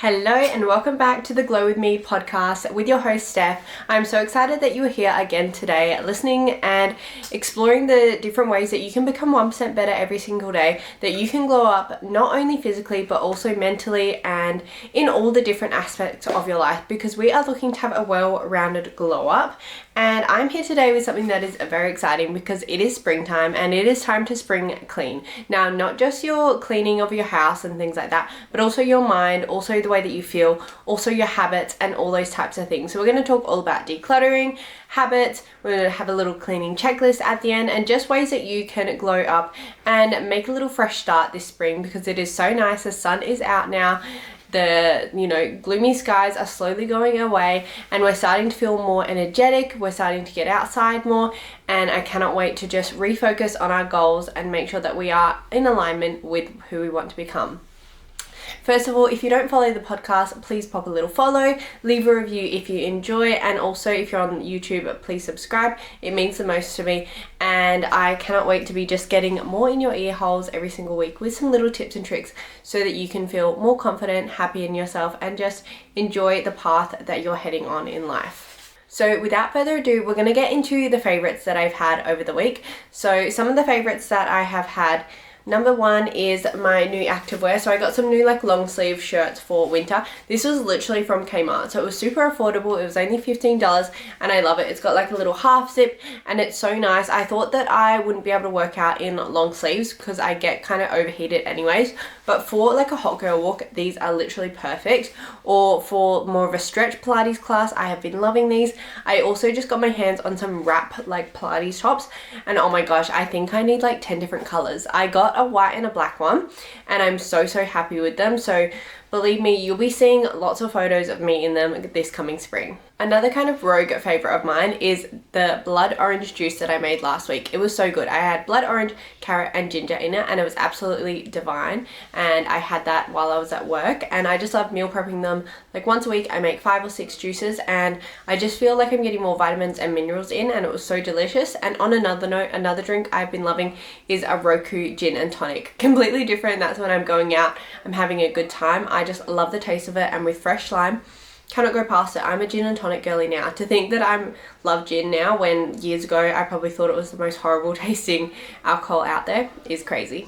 Hello and welcome back to the Glow With Me podcast with your host Steph. I'm so excited that you are here again today listening and exploring the different ways that you can become 1% better every single day, that you can glow up not only physically but also mentally and in all the different aspects of your life, because we are looking to have a well-rounded glow up. And I'm here today with something that is very exciting because it is springtime and it is time to spring clean. Now, not just your cleaning of your house and things like that, but also your mind, also the way that you feel, also your habits and all those types of things. So we're going to talk all about decluttering, habits, we're going to have a little cleaning checklist at the end, and just ways that you can glow up and make a little fresh start this spring, because it is so nice. The sun is out now. The gloomy skies are slowly going away and we're starting to feel more energetic, we're starting to get outside more, and I cannot wait to just refocus on our goals and make sure that we are in alignment with who we want to become. First of all, if you don't follow the podcast, please pop a little follow, leave a review if you enjoy, and also if you're on YouTube, please subscribe. It means the most to me, and I cannot wait to be just getting more in your ear holes every single week with some little tips and tricks so that you can feel more confident, happy in yourself, and just enjoy the path that you're heading on in life. So without further ado, we're going to get into the favorites that I've had over the week. So some of the favorites that I have had: number one is my new activewear. So I got some new long sleeve shirts for winter. This was literally from Kmart. So it was super affordable. It was only $15 and I love it. It's got a little half zip and it's so nice. I thought that I wouldn't be able to work out in long sleeves because I get kind of overheated anyways. But for a hot girl walk, these are literally perfect. Or for more of a stretch Pilates class, I have been loving these. I also just got my hands on some wrap Pilates tops, and oh my gosh, I think I need 10 different colors. I got a white and a black one and I'm so happy with them. So believe me, you'll be seeing lots of photos of me in them this coming spring. Another kind of rogue favorite of mine is the blood orange juice that I made last week. It was so good. I had blood orange, carrot and ginger in it and it was absolutely divine, and I had that while I was at work, and I just love meal prepping them. Once a week I make 5 or 6 juices and I just feel like I'm getting more vitamins and minerals in, and it was so delicious. And on another note, another drink I've been loving is a Roku gin and tonic. Completely different. That's when I'm going out, I'm having a good time. I just love the taste of it, and with fresh lime, cannot go past it. I'm a gin and tonic girly now. To think that I love gin now, when years ago I probably thought it was the most horrible tasting alcohol out there, is crazy.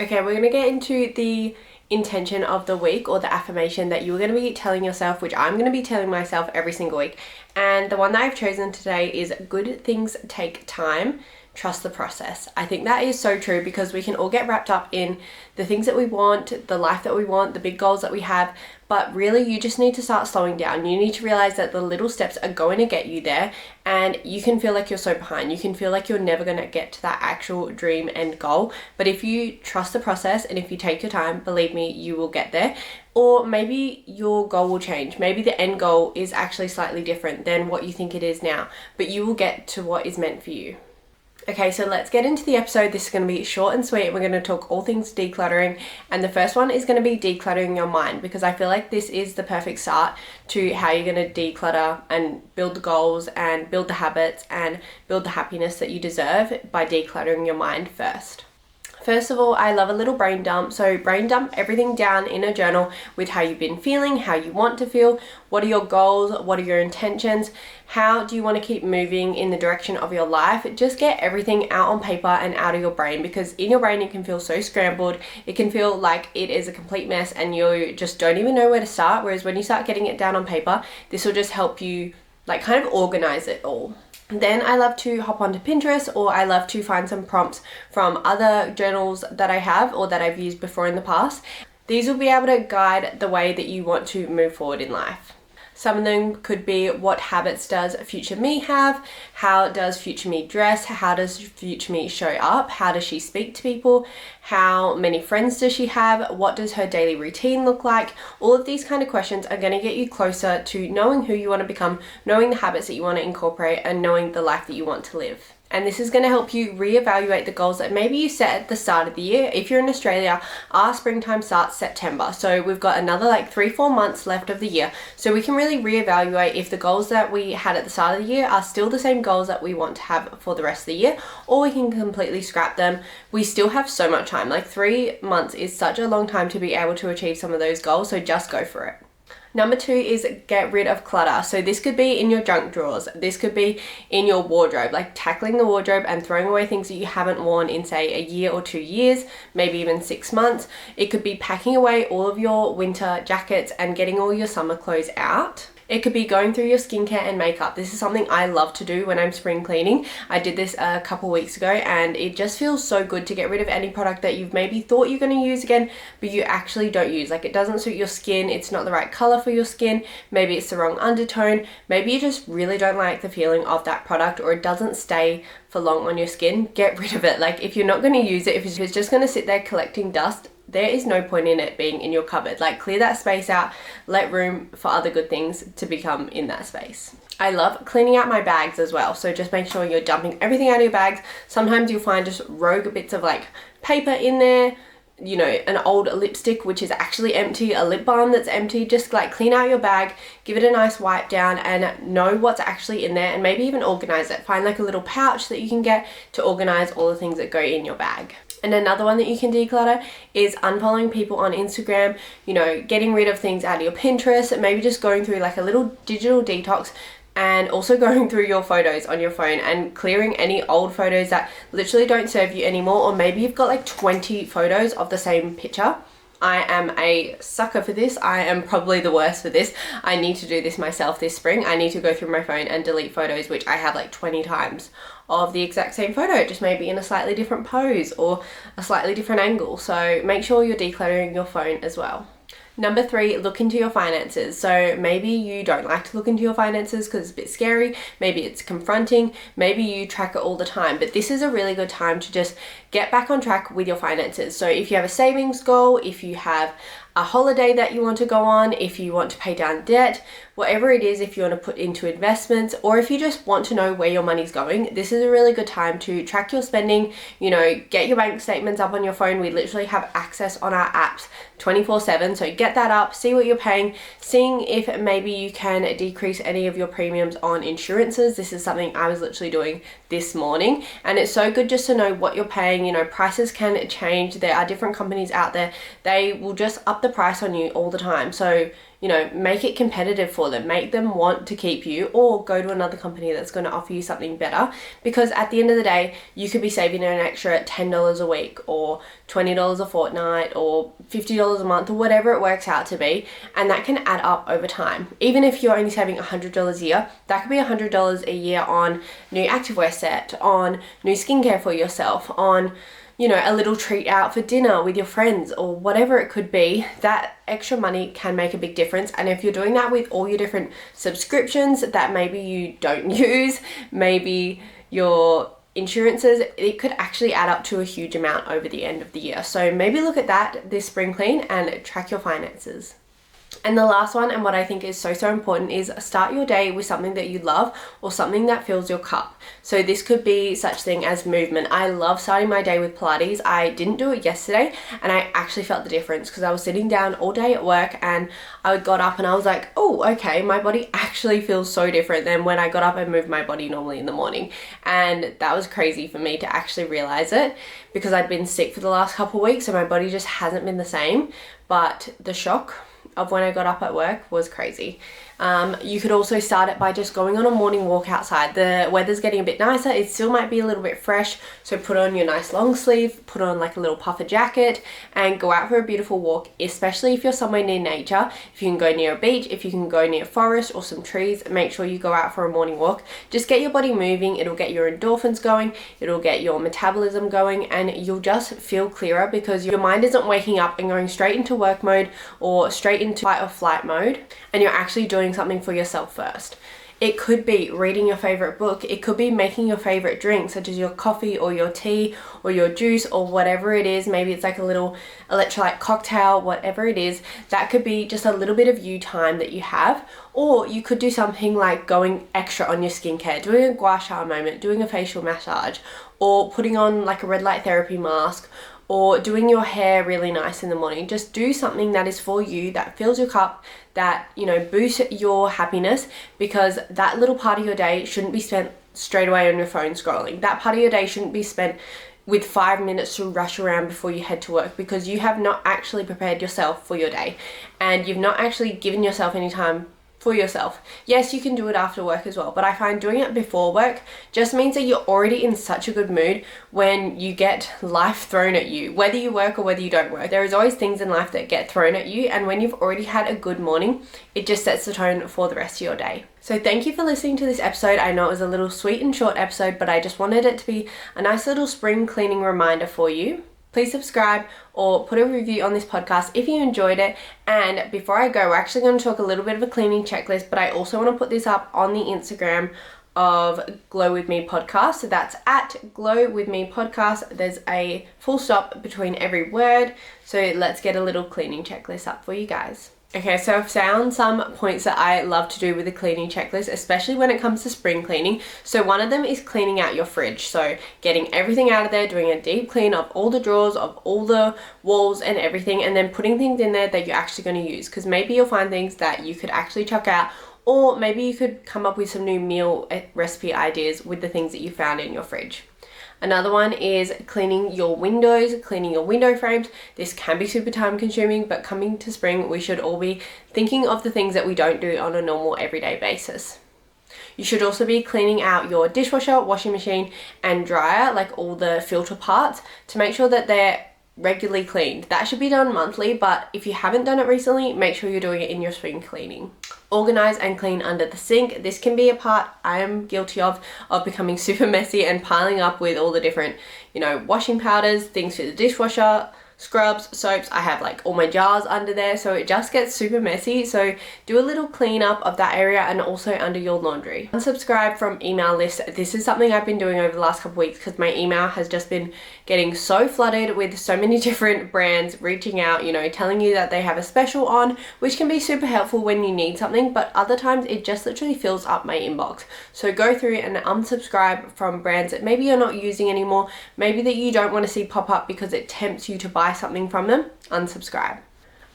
Okay, we're gonna get into the intention of the week, or the affirmation that you're going to be telling yourself, which I'm going to be telling myself every single week. And the one that I've chosen today is: good things take time, trust the process. I think that is so true, because we can all get wrapped up in the things that we want, the life that we want, the big goals that we have, but really you just need to start slowing down. You need to realize that the little steps are going to get you there, and you can feel like you're so behind. You can feel like you're never going to get to that actual dream and goal. But if you trust the process and if you take your time, believe me, you will get there. Or maybe your goal will change. Maybe the end goal is actually slightly different than what you think it is now, but you will get to what is meant for you. Okay, so let's get into the episode. This is going to be short and sweet. We're going to talk all things decluttering, and the first one is going to be decluttering your mind, because I feel like this is the perfect start to how you're going to declutter and build the goals and build the habits and build the happiness that you deserve by decluttering your mind first. First of all, I love a little brain dump. So brain dump everything down in a journal with how you've been feeling, how you want to feel, what are your goals, what are your intentions, how do you want to keep moving in the direction of your life. Just get everything out on paper and out of your brain, because in your brain it can feel so scrambled. It can feel like it is a complete mess and you just don't even know where to start. Whereas when you start getting it down on paper, this will just help you kind of organize it all. Then I love to hop onto Pinterest, or I love to find some prompts from other journals that I have or that I've used before in the past. These will be able to guide the way that you want to move forward in life. Some of them could be: what habits does future me have? How does future me dress? How does future me show up? How does she speak to people? How many friends does she have? What does her daily routine look like? All of these kind of questions are going to get you closer to knowing who you want to become, knowing the habits that you want to incorporate, and knowing the life that you want to live. And this is going to help you reevaluate the goals that maybe you set at the start of the year. If you're in Australia, our springtime starts September. So we've got another 3-4 months left of the year. So we can really reevaluate if the goals that we had at the start of the year are still the same goals that we want to have for the rest of the year, or we can completely scrap them. We still have so much time. 3 months is such a long time to be able to achieve some of those goals. So just go for it. Number 2 is get rid of clutter. So this could be in your junk drawers. This could be in your wardrobe, like tackling the wardrobe and throwing away things that you haven't worn in, say, a year or 2 years, maybe even 6 months. It could be packing away all of your winter jackets and getting all your summer clothes out. It could be going through your skincare and makeup. This is something I love to do when I'm spring cleaning. I did this a couple weeks ago and it just feels so good to get rid of any product that you've maybe thought you're going to use again, but you actually don't use. Like, it doesn't suit your skin, it's not the right color for your skin, maybe it's the wrong undertone, maybe you just really don't like the feeling of that product, or it doesn't stay for long on your skin. Get rid of it. Like, if you're not going to use it, if it's just going to sit there collecting dust, there is no point in it being in your cupboard. Like, clear that space out, let room for other good things to become in that space. I love cleaning out my bags as well. So just make sure you're dumping everything out of your bags. Sometimes you'll find just rogue bits of like paper in there, you know, an old lipstick which is actually empty, a lip balm that's empty. Just like clean out your bag, give it a nice wipe down and know what's actually in there, and maybe even organize it. Find like a little pouch that you can get to organize all the things that go in your bag. And another one that you can declutter is unfollowing people on Instagram, you know, getting rid of things out of your Pinterest, maybe just going through like a little digital detox, and also going through your photos on your phone and clearing any old photos that literally don't serve you anymore, or maybe you've got like 20 photos of the same picture. I am a sucker for this. I am probably the worst for this. I need to do this myself this spring. I need to go through my phone and delete photos, which I have like 20 times of the exact same photo, just maybe in a slightly different pose or a slightly different angle. So make sure you're decluttering your phone as well. Number 3, look into your finances. So maybe you don't like to look into your finances because it's a bit scary. Maybe it's confronting. Maybe you track it all the time, but this is a really good time to just get back on track with your finances. So if you have a savings goal, if you have a holiday that you want to go on, if you want to pay down debt, whatever it is, if you want to put into investments, or if you just want to know where your money's going, this is a really good time to track your spending. You know, get your bank statements up on your phone. We literally have access on our apps 24/7. So get that up, see what you're paying, seeing if maybe you can decrease any of your premiums on insurances. This is something I was literally doing this morning, and it's so good just to know what you're paying. You know, prices can change. There are different companies out there. They will just up the price on you all the time. So, you know, make it competitive for them, make them want to keep you, or go to another company that's going to offer you something better, because at the end of the day, you could be saving an extra $10 a week or $20 a fortnight or $50 a month or whatever it works out to be, and that can add up over time. Even if you're only saving $100 a year, that could be $100 a year on new activewear set, on new skincare for yourself, on, you know, a little treat out for dinner with your friends, or whatever it could be. That extra money can make a big difference. And if you're doing that with all your different subscriptions that maybe you don't use, maybe your insurances, it could actually add up to a huge amount over the end of the year. So maybe look at that this spring clean and track your finances. And the last one, and what I think is so important, is start your day with something that you love or something that fills your cup. So this could be such thing as movement. I love starting my day with Pilates. I didn't do it yesterday and I actually felt the difference because I was sitting down all day at work and I got up and I was like, oh, okay, my body actually feels so different than when I got up and moved my body normally in the morning. And that was crazy for me to actually realize it, because I'd been sick for the last couple of weeks and my body just hasn't been the same. But the shock of when I got up at work was crazy. You could also start it by just going on a morning walk outside. The weather's getting a bit nicer. It still might be a little bit fresh, so put on your nice long sleeve, put on like a little puffer jacket and go out for a beautiful walk, especially if you're somewhere near nature. If you can go near a beach, if you can go near a forest or some trees, make sure you go out for a morning walk. Just get your body moving. It'll get your endorphins going, it'll get your metabolism going, and you'll just feel clearer because your mind isn't waking up and going straight into work mode or straight into fight or flight mode, and you're actually doing something for yourself first. It could be reading your favorite book. It could be making your favorite drink, such as your coffee or your tea or your juice or whatever it is. Maybe it's like a little electrolyte cocktail, whatever it is. That could be just a little bit of you time that you have. Or you could do something like going extra on your skincare, doing a gua sha moment, doing a facial massage, or putting on like a red light therapy mask, or doing your hair really nice in the morning. Just do something that is for you, that fills your cup, that, you know, boosts your happiness, because that little part of your day shouldn't be spent straight away on your phone scrolling. That part of your day shouldn't be spent with 5 minutes to rush around before you head to work, because you have not actually prepared yourself for your day and you've not actually given yourself any time for yourself. Yes, you can do it after work as well, but I find doing it before work just means that you're already in such a good mood when you get life thrown at you, whether you work or whether you don't work. There is always things in life that get thrown at you, and when you've already had a good morning, it just sets the tone for the rest of your day. So thank you for listening to this episode. I know it was a little sweet and short episode, but I just wanted it to be a nice little spring cleaning reminder for you. Please subscribe or put a review on this podcast if you enjoyed it. And before I go, we're actually going to talk a little bit of a cleaning checklist, but I also want to put this up on the Instagram of Glow With Me Podcast. So that's at Glow With Me Podcast. There's a full stop between every word. So let's get a little cleaning checklist up for you guys. Okay, so I've found some points that I love to do with a cleaning checklist, especially when it comes to spring cleaning. So one of them is cleaning out your fridge. So getting everything out of there, doing a deep clean of all the drawers, of all the walls and everything, and then putting things in there that you're actually going to use. Because maybe you'll find things that you could actually chuck out, or maybe you could come up with some new meal recipe ideas with the things that you found in your fridge. Another one is cleaning your windows, cleaning your window frames. This can be super time consuming, but coming to spring, we should all be thinking of the things that we don't do on a normal everyday basis. You should also be cleaning out your dishwasher, washing machine, and dryer, like all the filter parts, to make sure that they're regularly cleaned. That should be done monthly, but if you haven't done it recently, make sure you're doing it in your spring cleaning. Organize and clean under the sink. This can be a part I am guilty of becoming super messy and piling up with all the different, washing powders, things for the dishwasher, scrubs, soaps. I have like all my jars under there, so it just gets super messy. So do a little cleanup of that area and also under your laundry. Unsubscribe from email lists. This is something I've been doing over the last couple of weeks because my email has just been getting so flooded with so many different brands reaching out, telling you that they have a special on, which can be super helpful when you need something, but other times it just literally fills up my inbox. So go through and unsubscribe from brands that maybe you're not using anymore, maybe that you don't want to see pop up because it tempts you to buy something from them. Unsubscribe.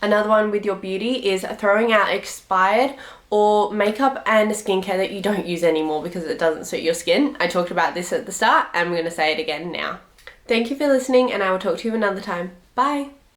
Another one with your beauty is throwing out expired or makeup and skincare that you don't use anymore because it doesn't suit your skin. I talked about this at the start and I'm going to say it again now. Thank you for listening, and I will talk to you another time. Bye.